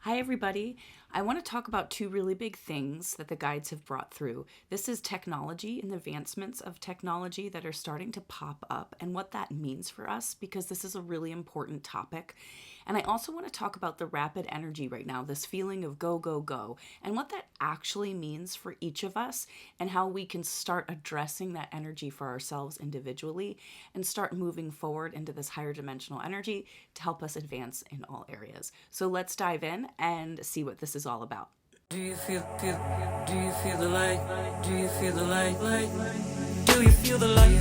Hi, everybody. I want to talk about two really big things that the guides have brought through. This is technology and the advancements of technology that are starting to pop up and what that means for us, because this is a really important topic. And I also want to talk about the rapid energy right now, this feeling of go, go, go, and what that actually means for each of us and how we can start addressing that energy for ourselves individually and start moving forward into this higher dimensional energy to help us advance in all areas. So let's dive in and see what this is all about. Do you feel the light? Do you feel the light? Do you feel the light coming? Do you feel the light?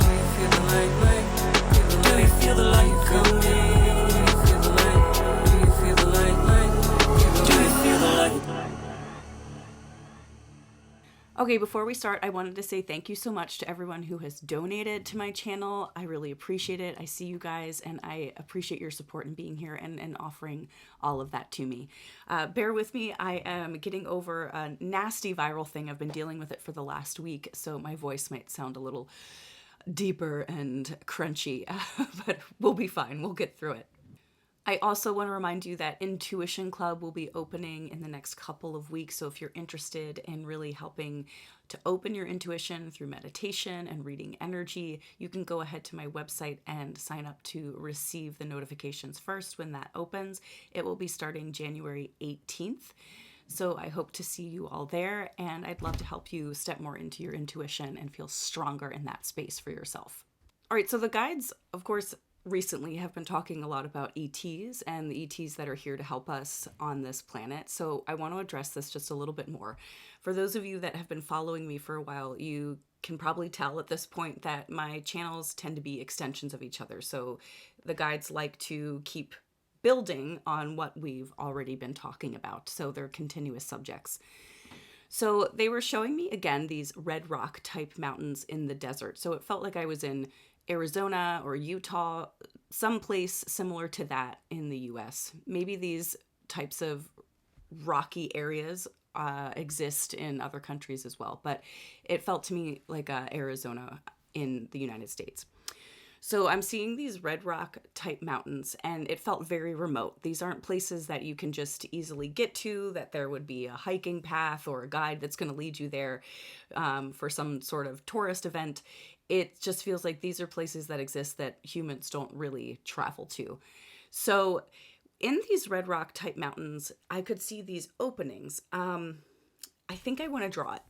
Do you feel the light? Do you feel the light coming? Do you feel the light? Do you feel the light? Do you feel the light? Okay, before we start, I wanted to say thank you so much to everyone who has donated to my channel. I really appreciate it. I see you guys, and I appreciate your support in being here and offering all of that to me. Bear with me. I am getting over a nasty viral thing. I've been dealing with it for the last week, so my voice might sound a little deeper and crunchy, but we'll be fine. We'll get through it. I also want to remind you that Intuition Club will be opening in the next couple of weeks. So if you're interested in really helping to open your intuition through meditation and reading energy, you can go ahead to my website and sign up to receive the notifications first when that opens. It will be starting January 18th. So I hope to see you all there, and I'd love to help you step more into your intuition and feel stronger in that space for yourself. All right, so the guides, of course, recently have been talking a lot about ETs and the ETs that are here to help us on this planet. So I want to address this just a little bit more. For those of you that have been following me for a while, you can probably tell at this point that my channels tend to be extensions of each other. So the guides like to keep building on what we've already been talking about. So they're continuous subjects. So they were showing me again these red rock type mountains in the desert. So it felt like I was in Arizona or Utah, someplace similar to that in the US. Maybe these types of rocky areas exist in other countries as well, but it felt to me like Arizona in the United States. So I'm seeing these red rock type mountains, and it felt very remote. These aren't places that you can just easily get to, that there would be a hiking path or a guide that's going to lead you there for some sort of tourist event. It just feels like these are places that exist that humans don't really travel to. So in these red rock type mountains, I could see these openings. I think I want to draw it.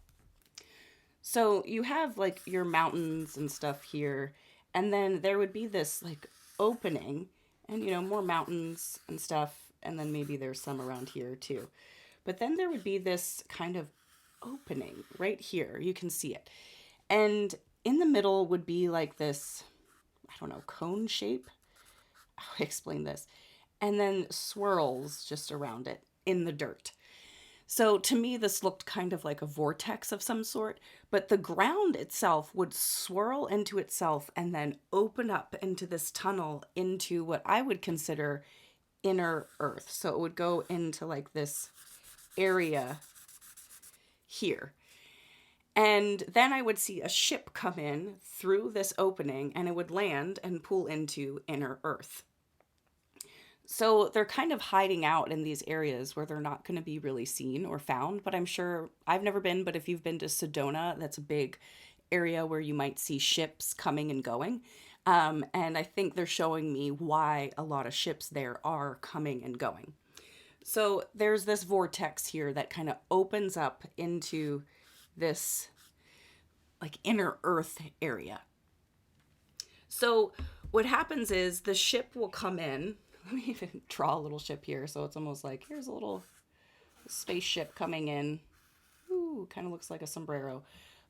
So you have like your mountains and stuff here, and then there would be this like opening and more mountains and stuff, and then maybe there's some around here too. But then there would be this kind of opening right here. You can see it. And in the middle would be like this, I don't know, cone shape. How do I explain this? And then swirls just around it in the dirt. So to me, this looked kind of like a vortex of some sort, but the ground itself would swirl into itself and then open up into this tunnel into what I would consider inner earth. So it would go into like this area here. And then I would see a ship come in through this opening, and it would land and pull into inner earth. So they're kind of hiding out in these areas where they're not going to be really seen or found. But I'm sure, I've never been, but if you've been to Sedona, that's a big area where you might see ships coming and going. And I think they're showing me why a lot of ships there are coming and going. So there's this vortex here that kind of opens up into this like inner earth area. So what happens is the ship will come in. Let me even draw a little ship here. So it's almost like here's a little spaceship coming in. Ooh, kind of looks like a sombrero.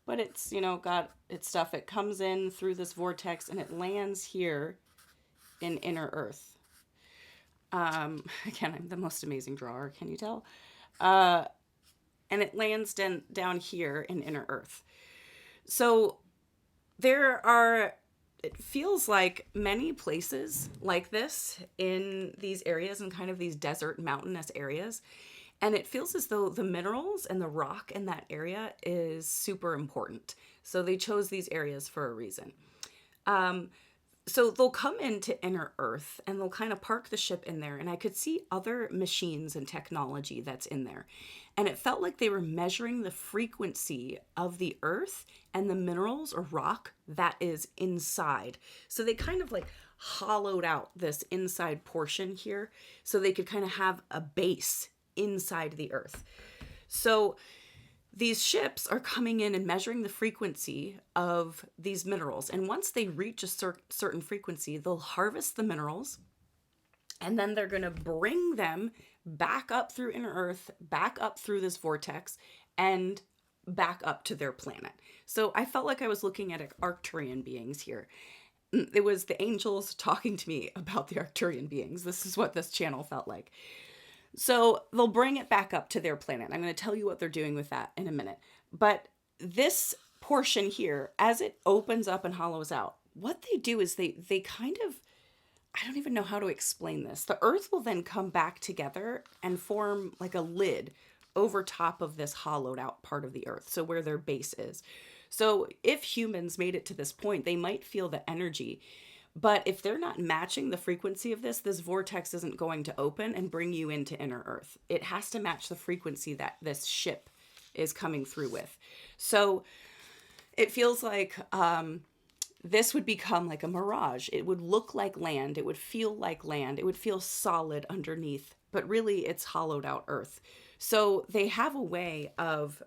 But it's, got its stuff. It comes in through this vortex and it lands here in inner earth. Again, I'm the most amazing drawer. Can you tell? And it lands down here in inner earth. So there are, it feels like many places like this in these areas and kind of these desert mountainous areas. And it feels as though the minerals and the rock in that area is super important. So they chose these areas for a reason. So they'll come into inner Earth and they'll kind of park the ship in there. And I could see other machines and technology that's in there. And it felt like they were measuring the frequency of the Earth and the minerals or rock that is inside. So they kind of like hollowed out this inside portion here so they could kind of have a base inside the Earth. So these ships are coming in and measuring the frequency of these minerals. And once they reach a certain frequency, they'll harvest the minerals and then they're going to bring them back up through inner Earth, back up through this vortex, and back up to their planet. So I felt like I was looking at Arcturian beings here. It was the angels talking to me about the Arcturian beings. This is what this channel felt like. So they'll bring it back up to their planet. I'm going to tell you what they're doing with that in a minute. But this portion here, as it opens up and hollows out, what they do is they kind of, I don't even know how to explain this. The Earth will then come back together and form like a lid over top of this hollowed out part of the Earth. So where their base is. So if humans made it to this point, they might feel the energy. But if they're not matching the frequency of this vortex isn't going to open and bring you into inner Earth. It has to match the frequency that this ship is coming through with. So it feels like this would become like a mirage. It would look like land. It would feel like land. It would feel solid underneath. But really, it's hollowed out Earth. So they have a way of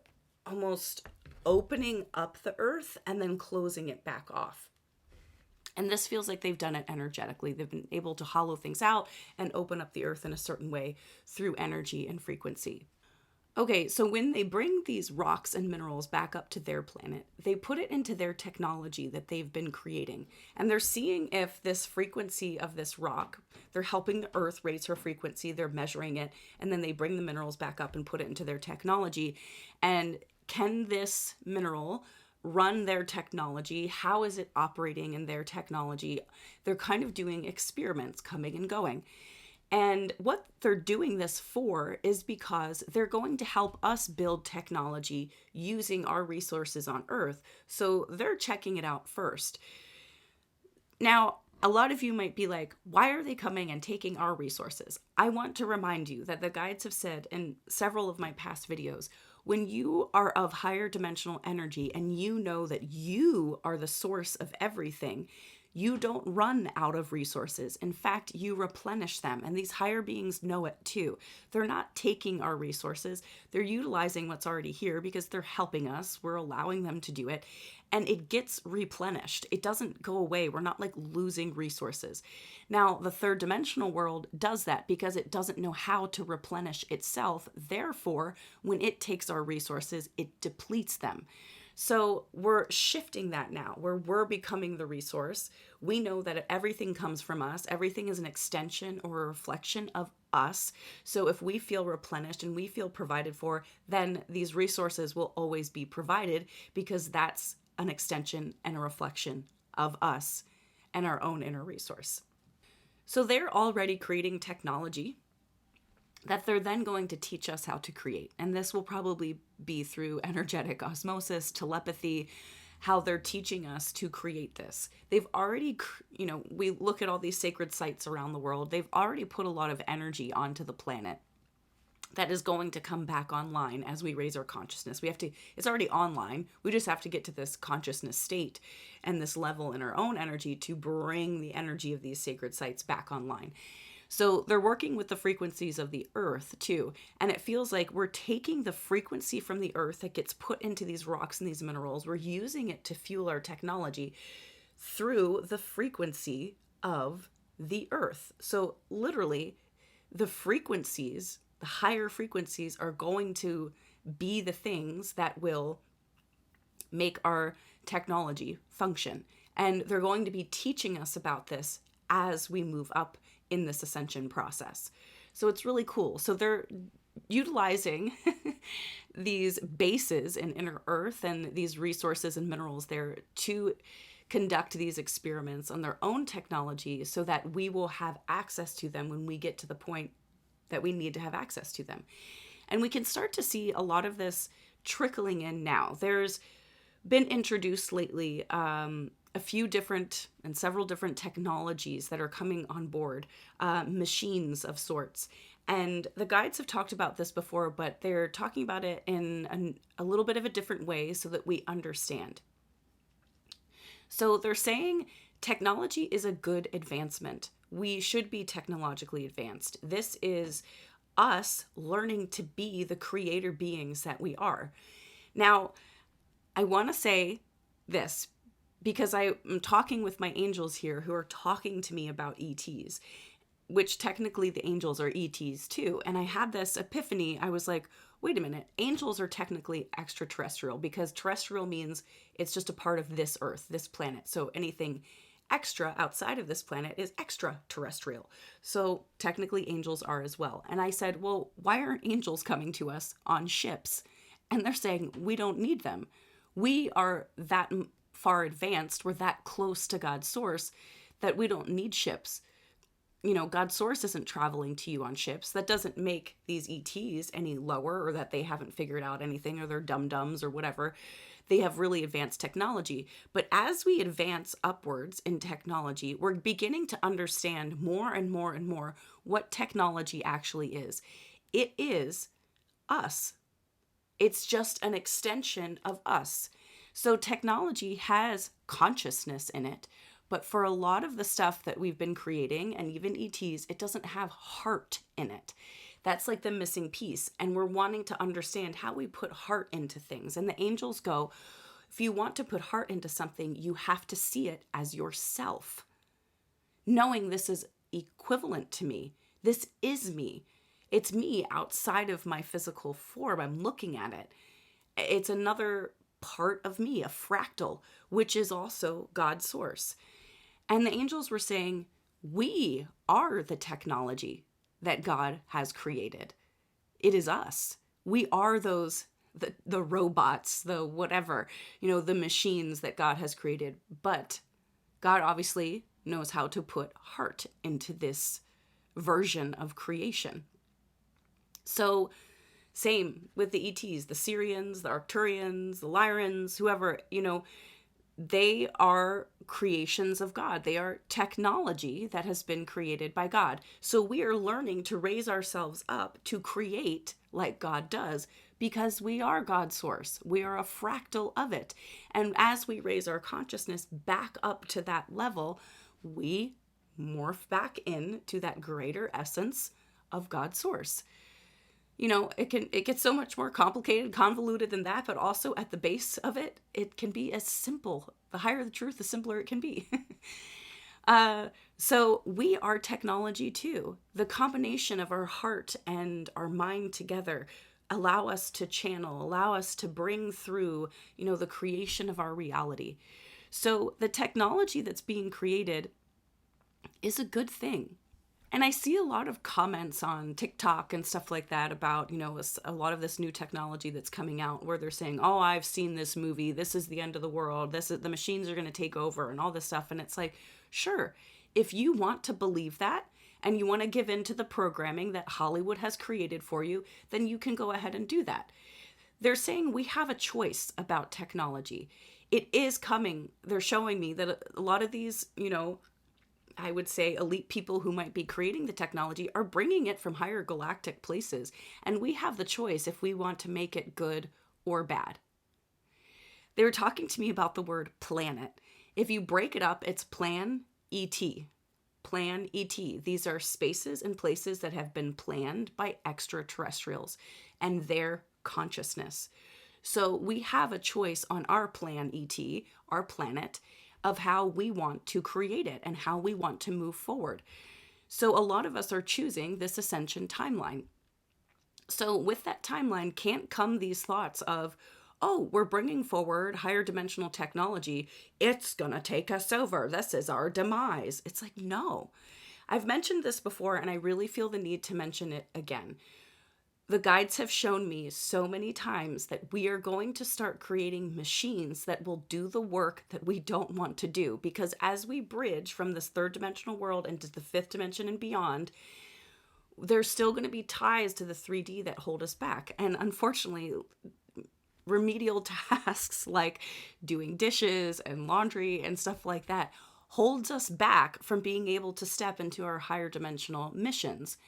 almost opening up the Earth and then closing it back off. And this feels like they've done it energetically. They've been able to hollow things out and open up the Earth in a certain way through energy and frequency. Okay, so when they bring these rocks and minerals back up to their planet, they put it into their technology that they've been creating. And they're seeing if this frequency of this rock, they're helping the Earth raise her frequency, they're measuring it, and then they bring the minerals back up and put it into their technology. And can this mineral run their technology? How is it operating in their technology? They're kind of doing experiments coming and going. And what they're doing this for is because they're going to help us build technology using our resources on Earth. So they're checking it out first. Now, a lot of you might be like, why are they coming and taking our resources? I want to remind you that the guides have said in several of my past videos, when you are of higher dimensional energy and you know that you are the source of everything, you don't run out of resources. In fact, you replenish them. And these higher beings know it too. They're not taking our resources. They're utilizing what's already here because they're helping us. We're allowing them to do it. And it gets replenished. It doesn't go away. We're not like losing resources. Now, the third dimensional world does that because it doesn't know how to replenish itself. Therefore, when it takes our resources, it depletes them. So we're shifting that now, where we're becoming the resource. We know that everything comes from us. Everything is an extension or a reflection of us. So if we feel replenished and we feel provided for, then these resources will always be provided because that's an extension and a reflection of us and our own inner resource. So they're already creating technology that they're then going to teach us how to create. And this will probably be through energetic osmosis, telepathy, how they're teaching us to create this. They've already, we look at all these sacred sites around the world. They've already put a lot of energy onto the planet that is going to come back online as we raise our consciousness. It's already online. We just have to get to this consciousness state and this level in our own energy to bring the energy of these sacred sites back online. So they're working with the frequencies of the Earth too. And it feels like we're taking the frequency from the Earth that gets put into these rocks and these minerals. We're using it to fuel our technology through the frequency of the Earth. So literally, the frequencies, the higher frequencies, are going to be the things that will make our technology function. And they're going to be teaching us about this as we move up in this ascension process. So it's really cool. So they're utilizing these bases in inner Earth and these resources and minerals there to conduct these experiments on their own technology so that we will have access to them when we get to the point that we need to have access to them. And we can start to see a lot of this trickling in now. There's been introduced lately a few different and several different technologies that are coming on board, machines of sorts. And the guides have talked about this before, but they're talking about it in a little bit of a different way so that we understand. So they're saying technology is a good advancement. We should be technologically advanced. This is us learning to be the creator beings that we are. Now, I want to say this because I am talking with my angels here who are talking to me about ETs, which technically the angels are ETs too. And I had this epiphany. I was like, wait a minute, angels are technically extraterrestrial because terrestrial means it's just a part of this earth, this planet. So anything extra outside of this planet is extraterrestrial. So technically angels are as well. And I said, well, why aren't angels coming to us on ships? And they're saying, we don't need them. We are that far advanced, we're that close to God's source that we don't need ships. You know, God's source isn't traveling to you on ships. That doesn't make these ETs any lower or that they haven't figured out anything or they're dum-dums or whatever. They have really advanced technology. But as we advance upwards in technology, we're beginning to understand more and more and more what technology actually is. It is us. It's just an extension of us. So technology has consciousness in it. But for a lot of the stuff that we've been creating, and even ETs, it doesn't have heart in it. That's like the missing piece. And we're wanting to understand how we put heart into things. And the angels go, if you want to put heart into something, you have to see it as yourself. Knowing this is equivalent to me. This is me. It's me outside of my physical form. I'm looking at it. It's another part of me, a fractal, which is also God's source. And the angels were saying, we are the technology that God has created. It is us. We are those, the robots, the whatever, the machines that God has created. But God obviously knows how to put heart into this version of creation. So same with the ETs, the Syrians, the Arcturians, the Lyrans, whoever, they are creations of God. They are technology that has been created by God. So we are learning to raise ourselves up to create like God does because we are God's source. We are a fractal of it. And as we raise our consciousness back up to that level, we morph back into that greater essence of God's source. It gets so much more complicated, convoluted than that, but also at the base of it, it can be as simple. The higher the truth, the simpler it can be. So we are technology too. The combination of our heart and our mind together allow us to channel, allow us to bring through, the creation of our reality. So the technology that's being created is a good thing. And I see a lot of comments on TikTok and stuff like that about, a lot of this new technology that's coming out where they're saying, oh, I've seen this movie. This is the end of the world. The machines are going to take over and all this stuff. And it's like, sure, if you want to believe that and you want to give in to the programming that Hollywood has created for you, then you can go ahead and do that. They're saying we have a choice about technology. It is coming. They're showing me that a lot of these, I would say elite people who might be creating the technology are bringing it from higher galactic places. And we have the choice if we want to make it good or bad. They were talking to me about the word planet. If you break it up, it's plan ET. Plan ET. These are spaces and places that have been planned by extraterrestrials and their consciousness. So we have a choice on our plan ET, our planet, of how we want to create it and how we want to move forward. So a lot of us are choosing this ascension timeline. So with that timeline can't come these thoughts of, oh, we're bringing forward higher dimensional technology. It's going to take us over. This is our demise. It's like, no. I've mentioned this before and I really feel the need to mention it again. The guides have shown me so many times that we are going to start creating machines that will do the work that we don't want to do. Because as we bridge from this third dimensional world into the fifth dimension and beyond, there's still going to be ties to the 3D that hold us back. And unfortunately, remedial tasks like doing dishes and laundry and stuff like that holds us back from being able to step into our higher dimensional missions.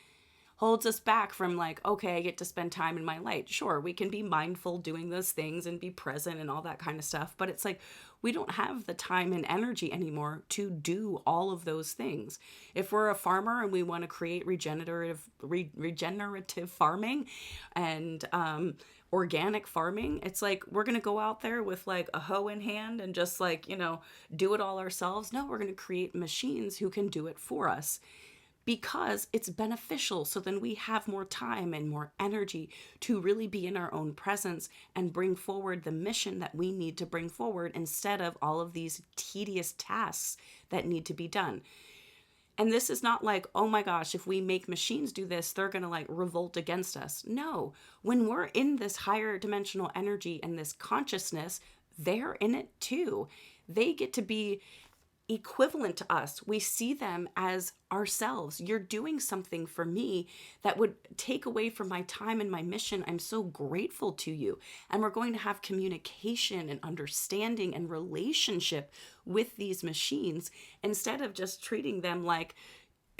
Holds us back from like, okay, I get to spend time in my light. Sure, we can be mindful doing those things and be present and all that kind of stuff, but it's like we don't have the time and energy anymore to do all of those things. If we're a farmer and we want to create regenerative farming and organic farming, it's like we're going to go out there with like a hoe in hand and just like, do it all ourselves. No, we're going to create machines who can do it for us, because it's beneficial. So then we have more time and more energy to really be in our own presence and bring forward the mission that we need to bring forward, instead of all of these tedious tasks that need to be done. And this is not like, oh my gosh, if we make machines do this, they're going to like revolt against us. No, when we're in this higher dimensional energy and this consciousness, they're in it too. They get to be equivalent to us. We see them as ourselves. You're doing something for me that would take away from my time and my mission. I'm so grateful to you. And we're going to have communication and understanding and relationship with these machines, instead of just treating them like,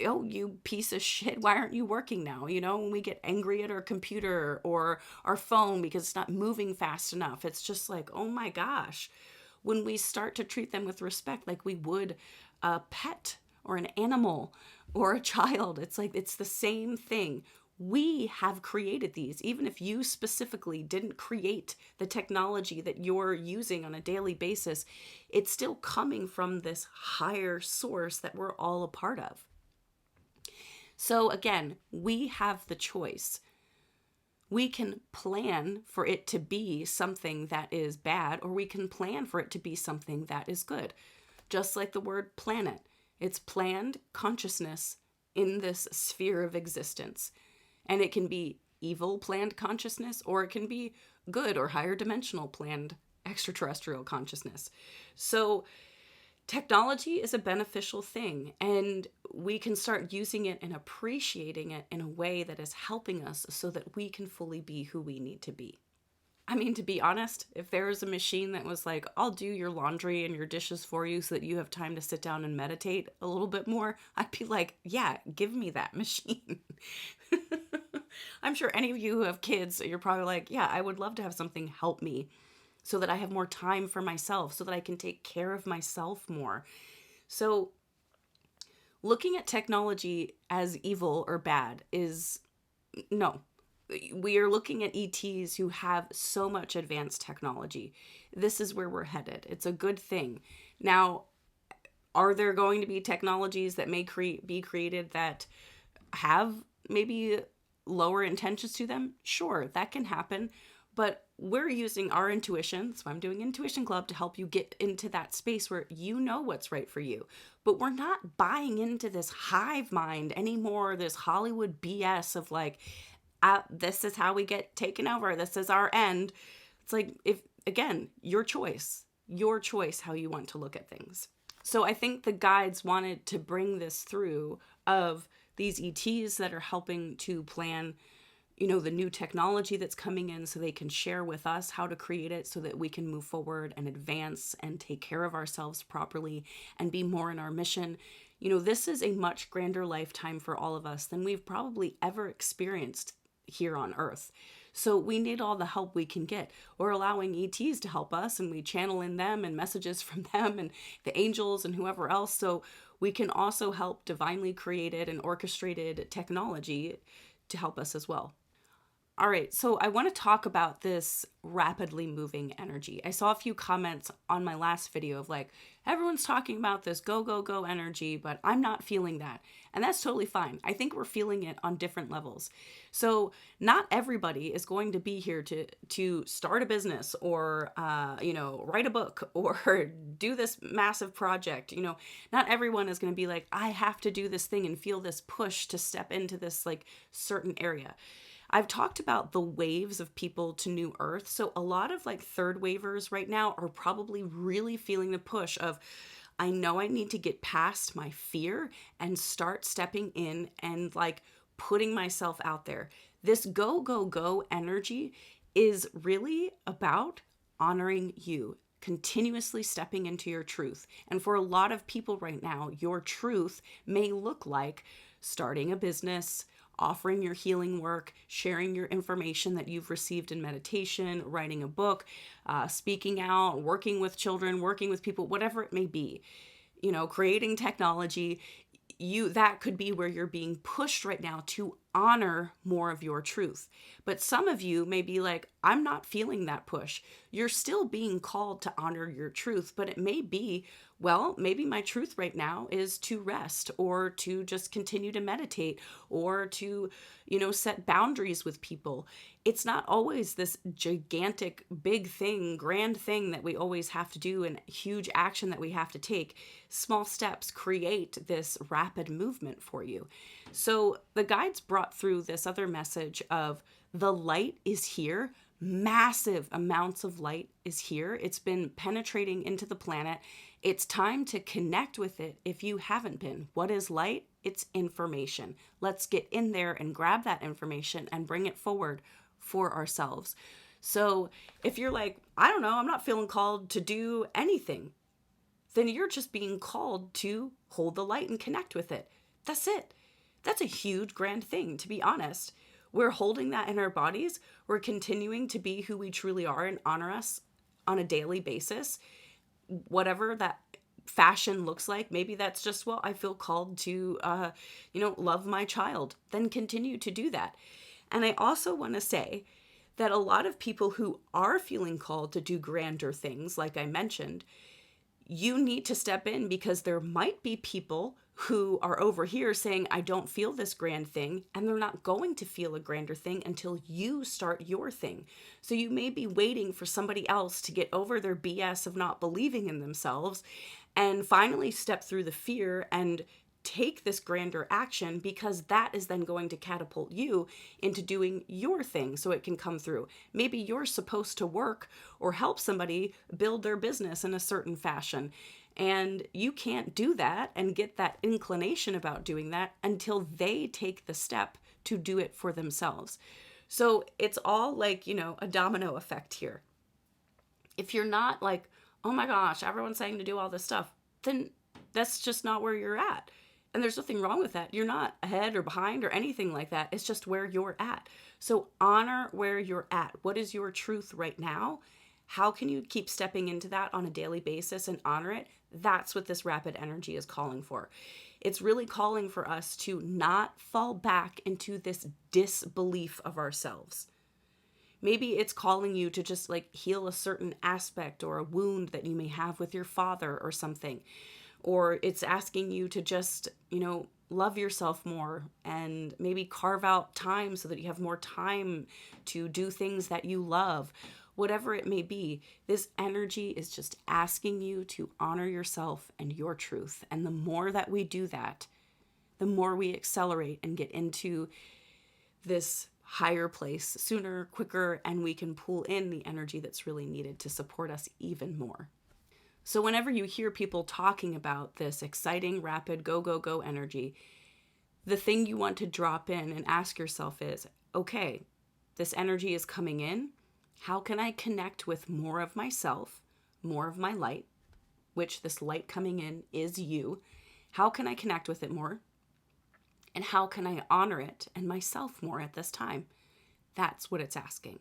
oh, you piece of shit, why aren't you working now? When we get angry at our computer or our phone because it's not moving fast enough, it's just like, oh my gosh. When we start to treat them with respect, like we would a pet or an animal or a child, it's like, it's the same thing. We have created these. Even if you specifically didn't create the technology that you're using on a daily basis, it's still coming from this higher source that we're all a part of. So again, we have the choice. We can plan for it to be something that is bad, or we can plan for it to be something that is good. Just like the word planet, it's planned consciousness in this sphere of existence. And it can be evil planned consciousness, or it can be good or higher dimensional planned extraterrestrial consciousness. So technology is a beneficial thing, and we can start using it and appreciating it in a way that is helping us so that we can fully be who we need to be. I mean, to be honest, if there was a machine that was like, I'll do your laundry and your dishes for you so that you have time to sit down and meditate a little bit more, I'd be like, yeah, give me that machine. I'm sure any of you who have kids, you're probably like, yeah, I would love to have something help me so that I have more time for myself, so that I can take care of myself more. So looking at technology as evil or bad is no. We are looking at ETs who have so much advanced technology. This is where we're headed. It's a good thing. Now, are there going to be technologies that may be created that have maybe lower intentions to them? Sure, that can happen. But we're using our intuition, so I'm doing Intuition Club to help you get into that space where you know what's right for you. But we're not buying into this hive mind anymore, this Hollywood BS of like, this is how we get taken over, this is our end. It's like, again, your choice how you want to look at things. So I think the guides wanted to bring this through of these ETs that are helping to plan the new technology that's coming in, so they can share with us how to create it so that we can move forward and advance and take care of ourselves properly and be more in our mission. This is a much grander lifetime for all of us than we've probably ever experienced here on Earth. So we need all the help we can get. We're allowing ETs to help us, and we channel in them and messages from them and the angels and whoever else. So we can also help divinely created and orchestrated technology to help us as well. All right, so I want to talk about this rapidly moving energy. I saw a few comments on my last video of like, everyone's talking about this go, go, go energy, but I'm not feeling that. And that's totally fine. I think we're feeling it on different levels. So not everybody is going to be here to start a business or, write a book or do this massive project. Not everyone is going to be like, I have to do this thing and feel this push to step into this like certain area. I've talked about the waves of people to New Earth. So a lot of like third wavers right now are probably really feeling the push of, I know I need to get past my fear and start stepping in and like putting myself out there. This go, go, go energy is really about honoring you, continuously stepping into your truth. And for a lot of people right now, your truth may look like starting a business, offering your healing work, sharing your information that you've received in meditation, writing a book, speaking out, working with children, working with people, whatever it may be, creating technology. That could be where you're being pushed right now to honor more of your truth. But some of you may be like, I'm not feeling that push. You're still being called to honor your truth, but it may be, well, maybe my truth right now is to rest, or to just continue to meditate, or to, set boundaries with people. It's not always this gigantic, big thing, grand thing that we always have to do, and huge action that we have to take. Small steps create this rapid movement for you. So the guides brought through this other message of the light is here. Massive amounts of light is here. It's been penetrating into the planet. It's time to connect with it if you haven't been. What is light? It's information. Let's get in there and grab that information and bring it forward for ourselves. So if you're like, I don't know, I'm not feeling called to do anything, then you're just being called to hold the light and connect with it. That's it. That's a huge, grand thing, to be honest. We're holding that in our bodies. We're continuing to be who we truly are and honor us on a daily basis. Whatever that fashion looks like, maybe that's just, well, I feel called to, love my child. Then continue to do that. And I also want to say that a lot of people who are feeling called to do grander things, like I mentioned, you need to step in, because there might be people who are over here saying, I don't feel this grand thing, and they're not going to feel a grander thing until you start your thing. So you may be waiting for somebody else to get over their BS of not believing in themselves and finally step through the fear and take this grander action, because that is then going to catapult you into doing your thing so it can come through. Maybe you're supposed to work or help somebody build their business in a certain fashion, and you can't do that and get that inclination about doing that until they take the step to do it for themselves. So it's all like, a domino effect here. If you're not like, oh my gosh, everyone's saying to do all this stuff, then that's just not where you're at. And there's nothing wrong with that. You're not ahead or behind or anything like that. It's just where you're at. So honor where you're at. What is your truth right now? How can you keep stepping into that on a daily basis and honor it? That's what this rapid energy is calling for. It's really calling for us to not fall back into this disbelief of ourselves. Maybe it's calling you to just heal a certain aspect or a wound that you may have with your father or something. Or it's asking you to just, love yourself more and maybe carve out time so that you have more time to do things that you love. Whatever it may be, this energy is just asking you to honor yourself and your truth. And the more that we do that, the more we accelerate and get into this higher place sooner, quicker, and we can pull in the energy that's really needed to support us even more. So whenever you hear people talking about this exciting, rapid, go, go, go energy, the thing you want to drop in and ask yourself is, okay, this energy is coming in. How can I connect with more of myself, more of my light, which this light coming in is you? How can I connect with it more? And how can I honor it and myself more at this time? That's what it's asking.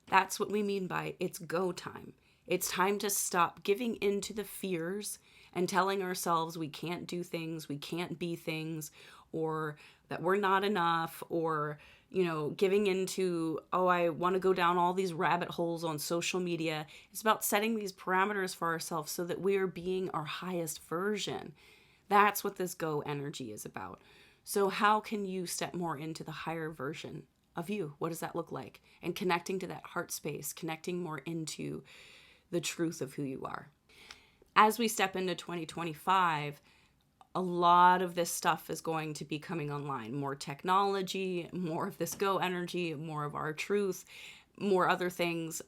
That's what we mean by it's go time. It's time to stop giving in to the fears and telling ourselves we can't do things, we can't be things, or that we're not enough, or, giving into, oh, I want to go down all these rabbit holes on social media. It's about setting these parameters for ourselves so that we are being our highest version. That's what this go energy is about. So how can you step more into the higher version of you? What does that look like? And connecting to that heart space, connecting more into the truth of who you are. As we step into 2025, a lot of this stuff is going to be coming online. More technology, more of this go energy, more of our truth, more other things,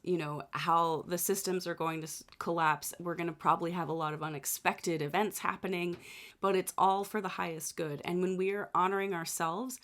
how the systems are going to collapse. We're going to probably have a lot of unexpected events happening, but it's all for the highest good. And when we are honoring ourselves,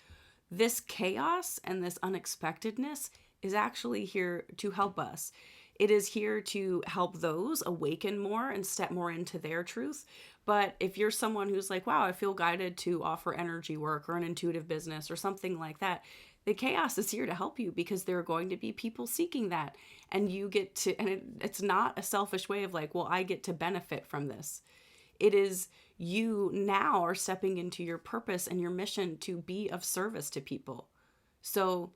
this chaos and this unexpectedness is actually here to help us. It is here to help those awaken more and step more into their truth. But if you're someone who's like, wow, I feel guided to offer energy work or an intuitive business or something like that, the chaos is here to help you, because there are going to be people seeking that. And you get to, and it's not a selfish way of like, well, I get to benefit from this. It is you now are stepping into your purpose and your mission to be of service to people. So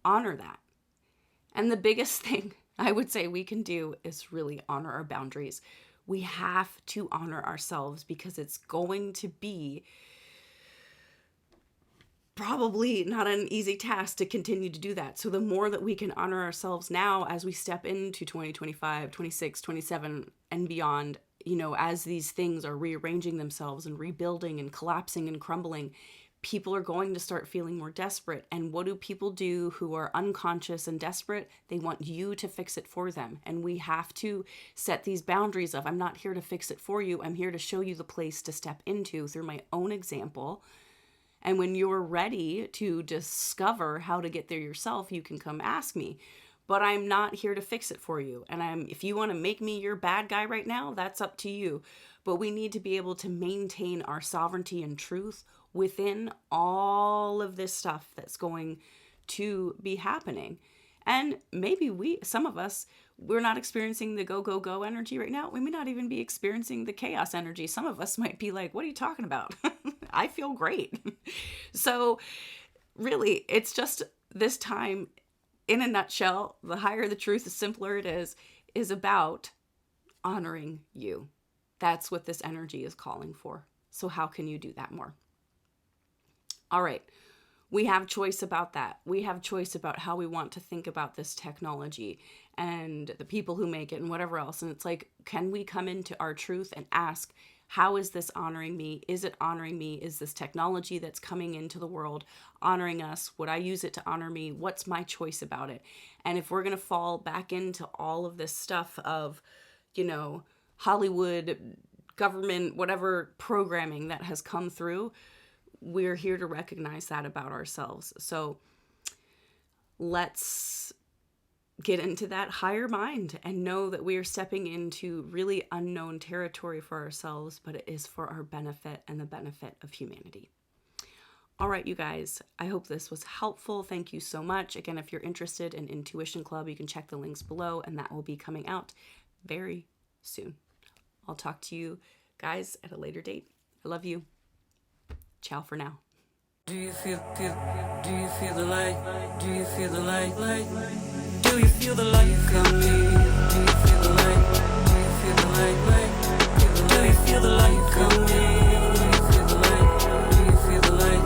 honor that. And the biggest thing I would say we can do is really honor our boundaries. We have to honor ourselves, because it's going to be probably not an easy task to continue to do that. So the more that we can honor ourselves now as we step into 2025, 26, 27 and beyond, you know, as these things are rearranging themselves and rebuilding and collapsing and crumbling, people are going to start feeling more desperate. And what do people do who are unconscious and desperate? They want you to fix it for them. And we have to set these boundaries of, I'm not here to fix it for you. I'm here to show you the place to step into through my own example. And when you're ready to discover how to get there yourself, you can come ask me. But I'm not here to fix it for you. And if you want to make me your bad guy right now, that's up to you. But we need to be able to maintain our sovereignty and truth within all of this stuff that's going to be happening. And maybe some of us, we're not experiencing the go, go, go energy right now. We may not even be experiencing the chaos energy. Some of us might be like, what are you talking about? I feel great. So really, it's just this time, in a nutshell, the higher the truth, the simpler it is about honoring you. That's what this energy is calling for. So how can you do that more? All right. We have choice about that. We have choice about how we want to think about this technology and the people who make it and whatever else. And it's like, can we come into our truth and ask, how is this honoring me? Is it honoring me? Is this technology that's coming into the world honoring us? Would I use it to honor me? What's my choice about it? And if we're going to fall back into all of this stuff of, you know, Hollywood, government, whatever programming that has come through, we're here to recognize that about ourselves. So let's get into that higher mind and know that we are stepping into really unknown territory for ourselves, but it is for our benefit and the benefit of humanity. All right, you guys, I hope this was helpful. Thank you so much. Again, if you're interested in Intuition Club, you can check the links below, and that will be coming out very soon. I'll talk to you guys at a later date. I love you. Ciao for now. Do you feel the light? Do you feel the light? Do you feel the light coming? Do you feel the light? Do you feel the light? Do you feel the light coming? Do you feel the light? Do you feel the light?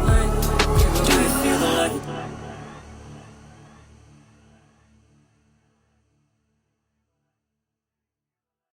Do you feel the light?